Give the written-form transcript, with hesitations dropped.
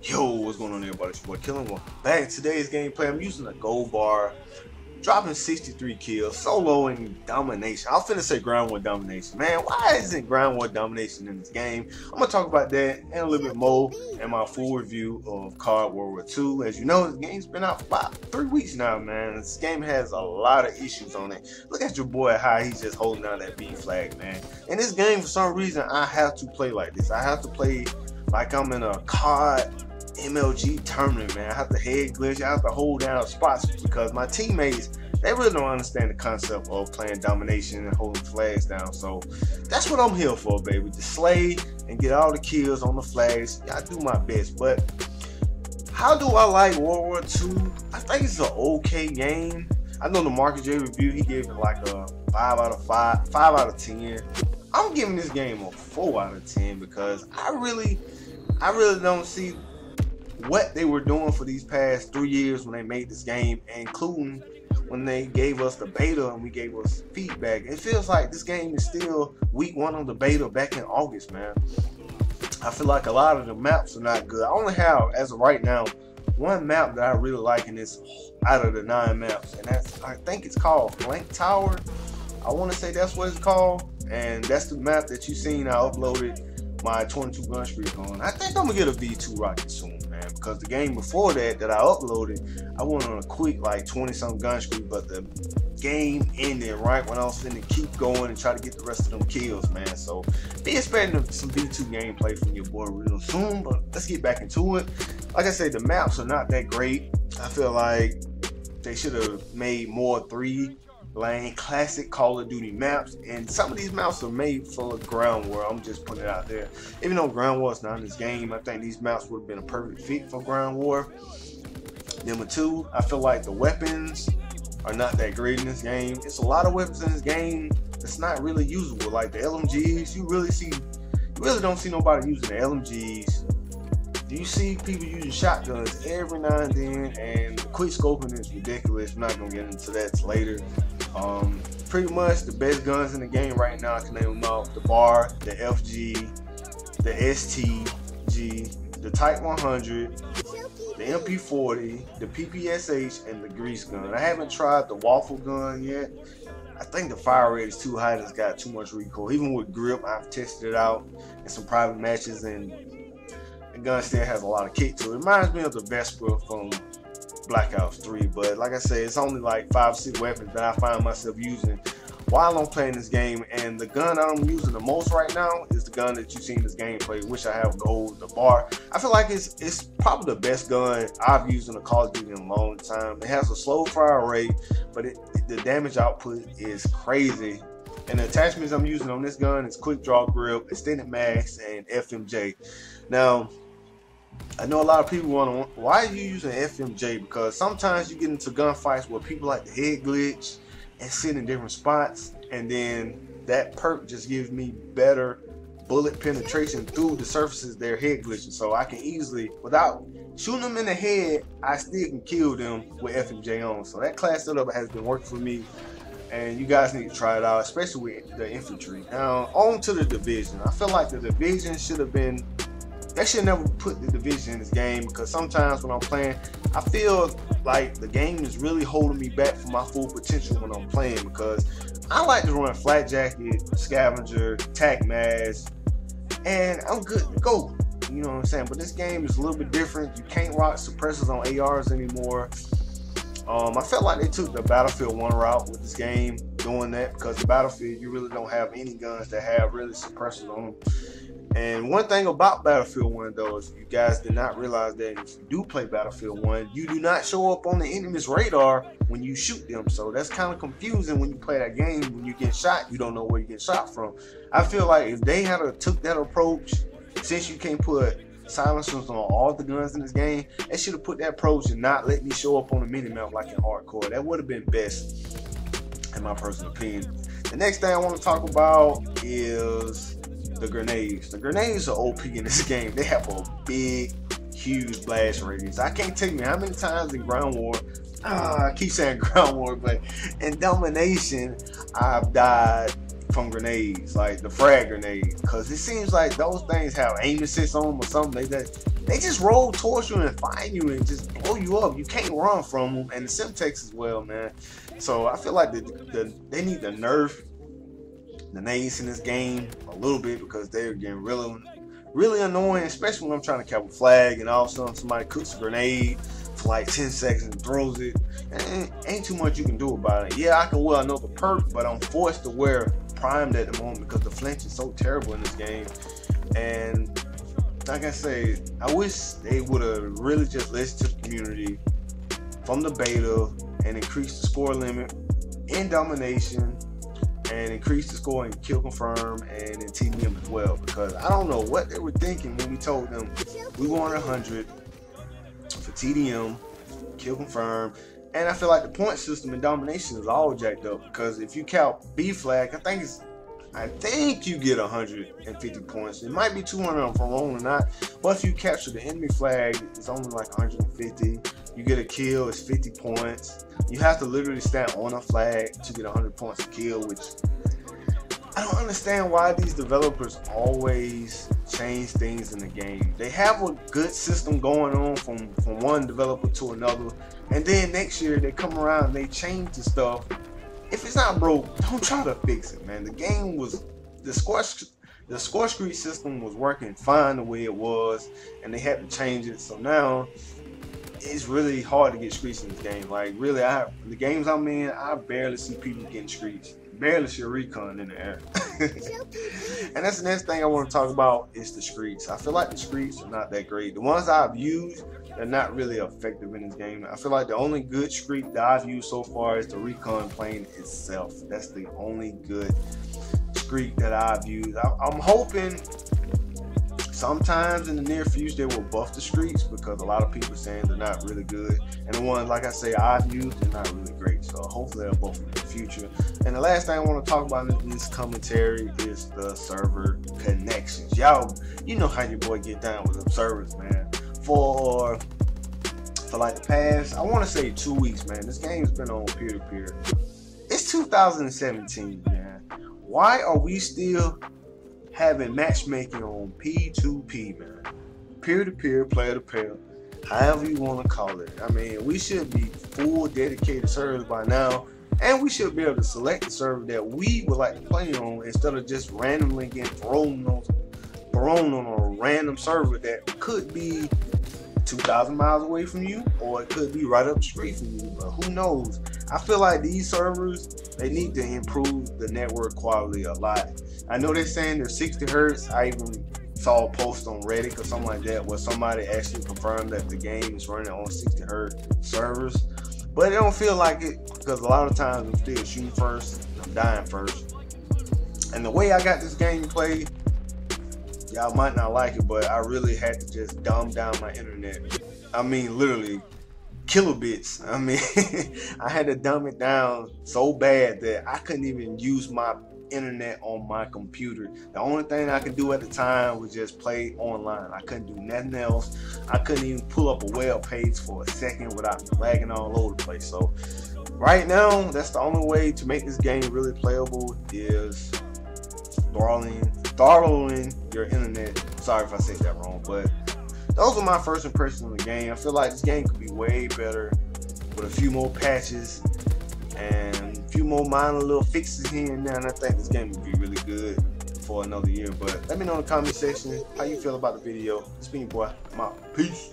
Yo, what's going on everybody? It's your boy Killin. Welcome back. Today's gameplay, I'm using a gold bar, dropping 63 kills, solo and domination. I was finna say ground war domination. Man, why isn't ground war domination in this game? I'm gonna talk about that and a little bit more in my full review of Cod WW2. As you know, this game's been out for about 3 weeks now, man. This game has a lot of issues on it. Look at your boy, how he's just holding down that B flag, man. In this game, for some reason, I have to play like this. I have to play like I'm in a COD MLG tournament, man. I have to head glitch, I have to hold down spots because my teammates, they really don't understand the concept of playing domination and holding flags down. So that's what I'm here for, baby. To slay and get all the kills on the flags. I do my best. But how do I like World War II? I think it's an okay game. I know the Marcus J review, he gave it like a 5 out of 5 out of 10. I'm giving this game a 4 out of 10 because I really don't see what they were doing for these past 3 years when they made this game, including when they gave us the beta and we gave us feedback. It feels like this game is still week 1 of the beta back in August, man. I feel like a lot of the maps are not good. I only have, as of right now, one map that I really like in this out of the 9 maps, and that's, I think it's called Flank Tower. I want to say that's what it's called, and that's the map that you seen I uploaded my 22 gun streak on. I think I'm gonna get a V2 rocket soon, man, because the game before that I uploaded, I went on a quick like 20-something gun streak, but the game ended right when I was finna keep going and try to get the rest of them kills, man. So be expecting some V2 gameplay from your boy real soon, but let's get back into it. Like I said, the maps are not that great. I feel like they should have made more 3-lane classic Call of Duty maps, and some of these maps are made for ground war. I'm just putting it out there. Even though ground war is not in this game, I think these maps would have been a perfect fit for ground war. Number 2, I feel like the weapons are not that great in this game. It's a lot of weapons in this game that's not really usable, like the LMGs. You really don't see nobody using the LMGs. You see people using shotguns every now and then, and the quick scoping is ridiculous. I'm not gonna get into that later. Pretty much the best guns in the game right now, I can name them off: the BAR, the FG, the STG, the Type 100, the MP40, the PPSH, and the grease gun. I haven't tried the waffle gun yet. I think the fire rate is too high and it's got too much recoil. Even with grip, I've tested it out in some private matches, and the gun still has a lot of kick to it. It reminds me of the Vesper from Black Ops 3, but like I said, it's only like 5-6 weapons that I find myself using while I'm playing this game, and the gun I'm using the most right now is the gun that you see in this gameplay, which I have gold, the BAR. I feel like it's probably the best gun I've used in a Call of Duty in a long time. It has a slow fire rate, but the damage output is crazy. And the attachments I'm using on this gun is quick draw grip, extended mags, and FMJ. Now, I know a lot of people wonder, why are you using FMJ? Because sometimes you get into gunfights where people like to head glitch and sit in different spots, and then that perk just gives me better bullet penetration through the surfaces they're head glitching. So I can easily, without shooting them in the head, I still can kill them with FMJ on. So that class setup has been working for me, and you guys need to try it out, especially with the infantry. Now, on to the division. I feel like the division should have been, they should never put the division in this game, because sometimes when I'm playing, I feel like the game is really holding me back from my full potential when I'm playing, because I like to run flat jacket, scavenger, tac mask, and I'm good to go. You know what I'm saying? But this game is a little bit different. You can't rock suppressors on ARs anymore. I felt like they took the Battlefield 1 route with this game, doing that, because the Battlefield, you really don't have any guns that have really suppressors on them. And one thing about Battlefield 1 though is, you guys did not realize that if you do play Battlefield 1, you do not show up on the enemy's radar when you shoot them. So that's kind of confusing when you play that game. When you get shot, you don't know where you get shot from. I feel like if they had took that approach, since you can't put silencers on all the guns in this game, they should have put that approach and not let me show up on the minimap like in hardcore. That would have been best, in my personal opinion. The next thing I want to talk about is the grenades. The grenades are OP in this game. They have a big, huge blast radius. I can't tell you how many times in ground war, I keep saying ground war, but in domination, I've died from grenades, like the frag grenade, because it seems like those things have aim assist on them or something. they just roll towards you and find you and just blow you up. You can't run from them, and the Semtex as well, man. So I feel like they need to nerf the nades in this game a little bit, because they're getting really annoying, especially when I'm trying to cap a flag and all of a sudden somebody cooks a grenade for like 10 seconds and throws it. And ain't too much you can do about it. Yeah, I can wear another perk, but I'm forced to wear primed at the moment because the flinch is so terrible in this game. And like I say, I wish they would have really just listened to the community from the beta and increased the score limit in domination, and increase the score in kill confirm and in TDM as well, because I don't know what they were thinking when we told them we want 100 for TDM, kill confirm, and I feel like the point system in domination is all jacked up, because if you count B flag, I think you get 150 points. It might be 200 if I'm wrong or not, but if you capture the enemy flag, it's only like 150. You get a kill, it's 50 points. You have to literally stand on a flag to get 100 points a kill, which I don't understand why these developers always change things in the game. They have a good system going on from one developer to another, and then next year they come around and they change the stuff. If it's not broke, don't try to fix it, man. The game was, the score street system was working fine the way it was, and they had to change it. So now it's really hard to get streaks in this game. Like really, the games I'm in, I barely see people getting streaks. Barely see a recon in the air. And that's the next thing I want to talk about is the streaks. I feel like the streaks are not that great. The ones I've used, they're not really effective in this game. I feel like the only good streak that I've used so far is the recon plane itself. That's the only good streak that I've used. I'm hoping sometimes in the near future they will buff the streaks, because a lot of people are saying they're not really good, and the ones like I say I've used, they're not really great. So hopefully they'll buff them in the future. And the last thing I want to talk about in this commentary is the server connections. Y'all, you know how your boy get down with them servers, man. For like the past, I want to say 2 weeks, man, this game's been on peer-to-peer. It's 2017, man. Why are we still having matchmaking on P2P, man? Peer-to-peer, player-to-player, however you want to call it. I mean, we should be full dedicated servers by now, and we should be able to select the server that we would like to play on, instead of just randomly getting thrown on a random server that could be 2,000 miles away from you, or it could be right up the street from you, but who knows. I feel like these servers, they need to improve the network quality a lot. I know they're saying they're 60 hertz. I even saw a post on Reddit or something like that where somebody actually confirmed that the game is running on 60 hertz servers, but it don't feel like it, because a lot of times I'm still shooting first, I'm dying first. And the way I got this game played, y'all might not like it, but I really had to just dumb down my internet. I mean, literally kilobits. I mean, I had to dumb it down so bad that I couldn't even use my internet on my computer. The only thing I could do at the time was just play online. I couldn't do nothing else. I couldn't even pull up a web page for a second without lagging all over the place. So right now, that's the only way to make this game really playable, is throttling your internet. Sorry if I said that wrong, but those are my first impressions of the game. I feel like this game could be way better with a few more patches and a few more minor little fixes here and there, and I think this game would be really good for another year. But let me know in the comment section how you feel about the video. It's been your boy. I'm out. Peace.